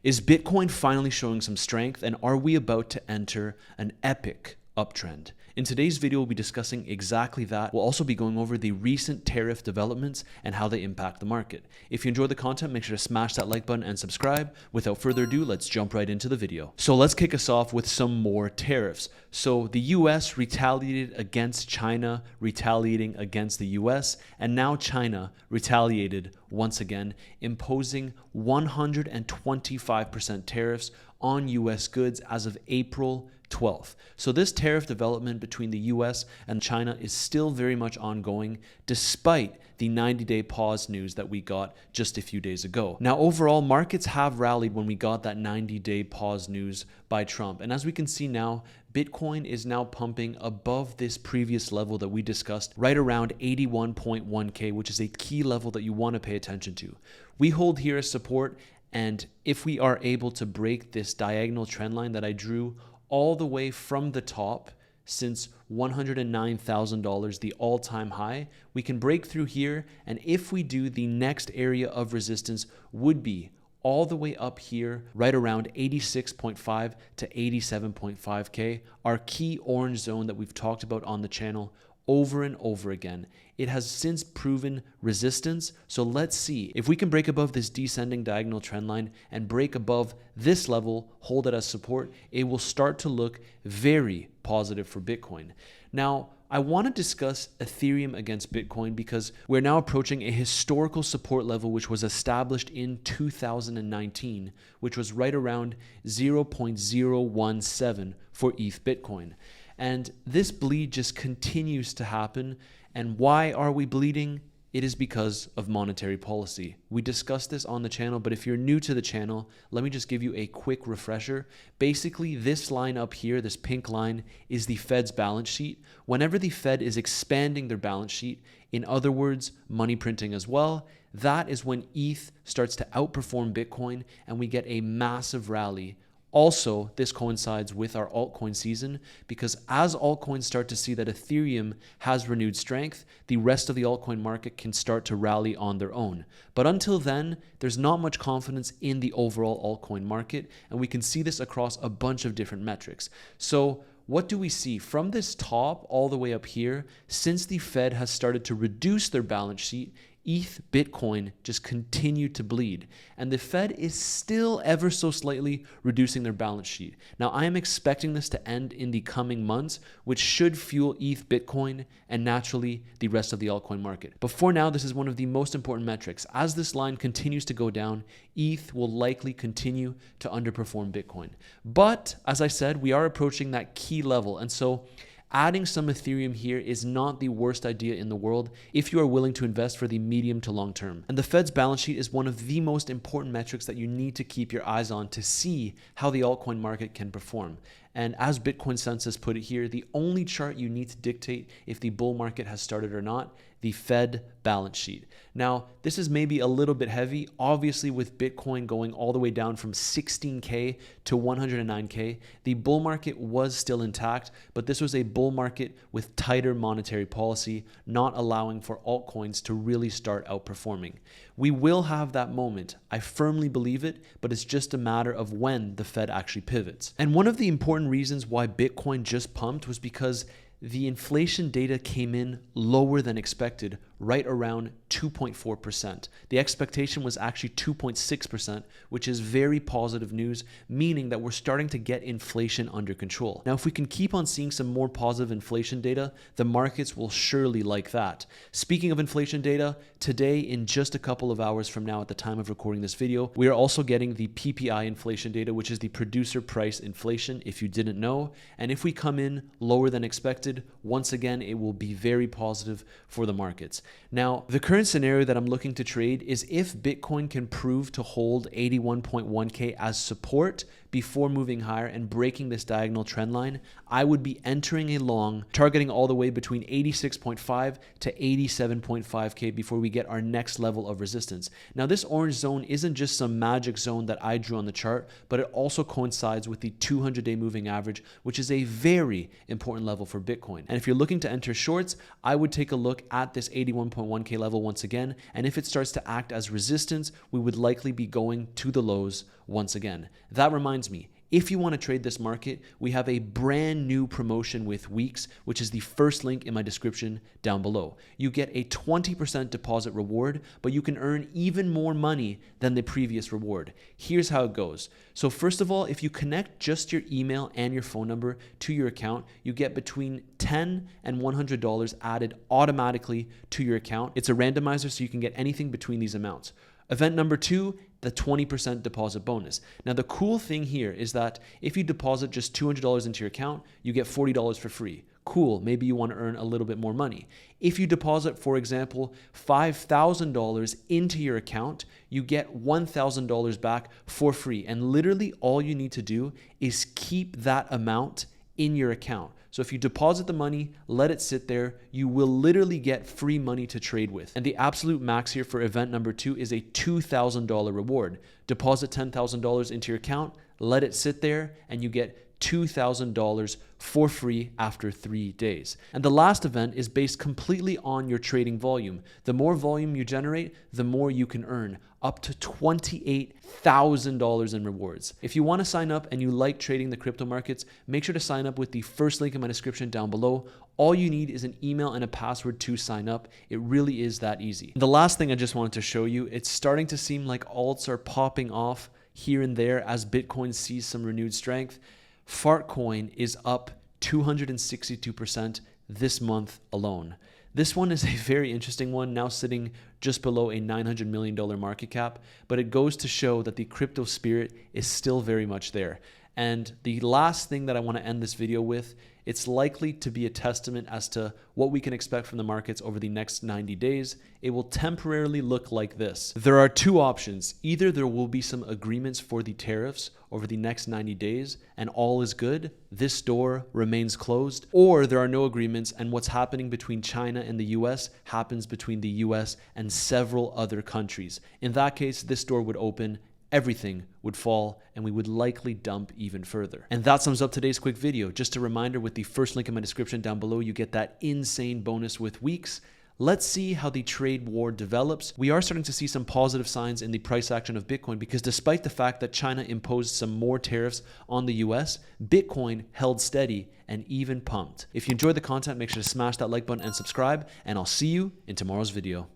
Is Bitcoin finally showing some strength, and are we about to enter an epic uptrend? In today's video, we'll be discussing exactly that. We'll also be going over the recent tariff developments and how they impact the market. If you enjoyed the content, make sure to smash that like button and subscribe. Without further ado, let's jump right into the video. So let's kick us off with some more tariffs. So the US retaliated against China, retaliating against the US, and now China retaliated once again, imposing 125% tariffs on US goods as of April 12th. So this tariff development between the US and China is still very much ongoing, despite the 90-day pause news that we got just a few days ago. Now, overall, markets have rallied when we got that 90-day pause news by Trump. And as we can see now, Bitcoin is now pumping above this previous level that we discussed, right around 81.1K, which is a key level that you want to pay attention to. We hold here as support, and if we are able to break this diagonal trend line that I drew all the way from the top since $109,000, the all-time high, we can break through here, and if we do, the next area of resistance would be all the way up here, right around 86.5 to 87.5K, our key orange zone that we've talked about on the channel over and over again. It has since proven resistance, so let's see if we can break above this descending diagonal trend line and break above this level, hold it as support. It will start to look very positive for Bitcoin. Now, I want to discuss Ethereum against Bitcoin because we're now approaching a historical support level which was established in 2019, which was right around 0.017 for ETH Bitcoin. And this bleed just continues to happen. And why are we bleeding? It is because of monetary policy. We discussed this on the channel, but if you're new to the channel, let me just give you a quick refresher. Basically, this line up here, this pink line, is the Fed's balance sheet. Whenever the Fed is expanding their balance sheet, in other words, money printing as well, that is when ETH starts to outperform Bitcoin and we get a massive rally. Also, this coincides with our altcoin season because as altcoins start to see that Ethereum has renewed strength, the rest of the altcoin market can start to rally on their own. But until then, there's not much confidence in the overall altcoin market, and we can see this across a bunch of different metrics. So what do we see? From this top all the way up here, since the Fed has started to reduce their balance sheet, ETH Bitcoin just continued to bleed, and the Fed is still ever so slightly reducing their balance sheet. Now, I am expecting this to end in the coming months, which should fuel ETH Bitcoin and naturally the rest of the altcoin market. But for now, this is one of the most important metrics. As this line continues to go down, ETH will likely continue to underperform Bitcoin. But as I said, we are approaching that key level, and so adding some Ethereum here is not the worst idea in the world if you are willing to invest for the medium to long term. And the Fed's balance sheet is one of the most important metrics that you need to keep your eyes on to see how the altcoin market can perform. And as Bitcoinsensus put it here, the only chart you need to dictate if the bull market has started or not, the Fed balance sheet. Now, this is maybe a little bit heavy. Obviously, with Bitcoin going all the way down from 16K to 109K, the bull market was still intact, but this was a bull market with tighter monetary policy, not allowing for altcoins to really start outperforming. We will have that moment. I firmly believe it, but it's just a matter of when the Fed actually pivots. And one of the important reasons why Bitcoin just pumped was because the inflation data came in lower than expected, right around 2.4%. The expectation was actually 2.6%, which is very positive news, meaning that we're starting to get inflation under control. Now, if we can keep on seeing some more positive inflation data, the markets will surely like that. Speaking of inflation data, today, in just a couple of hours from now at the time of recording this video, we are also getting the PPI inflation data, which is the producer price inflation, if you didn't know. And if we come in lower than expected, once again, it will be very positive for the markets. Now, the current scenario that I'm looking to trade is if Bitcoin can prove to hold 81.1K as support before moving higher and breaking this diagonal trend line, I would be entering a long, targeting all the way between 86.5 to 87.5K before we get our next level of resistance. Now, this orange zone isn't just some magic zone that I drew on the chart, but it also coincides with the 200-day moving average, which is a very important level for Bitcoin. And if you're looking to enter shorts, I would take a look at this 81.1K level once again. And if it starts to act as resistance, we would likely be going to the lows once again. That reminds me, if you want to trade this market, we have a brand new promotion with Weeks, which is the first link in my description down below. You get a 20% deposit reward, but you can earn even more money than the previous reward. Here's how it goes. So first of all, if you connect just your email and your phone number to your account, you get between $10 and $100 added automatically to your account. It's a randomizer, so you can get anything between these amounts. Event number 2, the 20% deposit bonus. Now, the cool thing here is that if you deposit just $200 into your account, you get $40 for free. Cool, maybe you want to earn a little bit more money. If you deposit, for example, $5,000 into your account, you get $1,000 back for free. And literally all you need to do is keep that amount in your account. So if you deposit the money, let it sit there, you will literally get free money to trade with. And the absolute max here for event number 2 is a $2,000 reward. Deposit $10,000 into your account, let it sit there, and you get $2,000 for free after 3 days. And the last event is based completely on your trading volume. The more volume you generate, the more you can earn, up to $28,000 in rewards. If you want to sign up and you like trading the crypto markets, make sure to sign up with the first link in my description down below. All you need is an email and a password to sign up. It really is that easy. The last thing I just wanted to show you, it's starting to seem like alts are popping off here and there as Bitcoin sees some renewed strength. Fartcoin is up 262% this month alone. This one is a very interesting one, now sitting just below a $900 million market cap, but it goes to show that the crypto spirit is still very much there. And the last thing that I want to end this video with, it's likely to be a testament as to what we can expect from the markets over the next 90 days. It will temporarily look like this. There are two options. Either there will be some agreements for the tariffs over the next 90 days and all is good, this door remains closed, or there are no agreements and what's happening between China and the US happens between the US and several other countries. In that case, this door would open, everything would fall, and we would likely dump even further. And that sums up today's quick video. Just a reminder, with the first link in my description down below, you get that insane bonus with Weeks. Let's see how the trade war develops. We are starting to see some positive signs in the price action of Bitcoin because despite the fact that China imposed some more tariffs on the US, Bitcoin held steady and even pumped. If you enjoyed the content, make sure to smash that like button and subscribe, and I'll see you in tomorrow's video.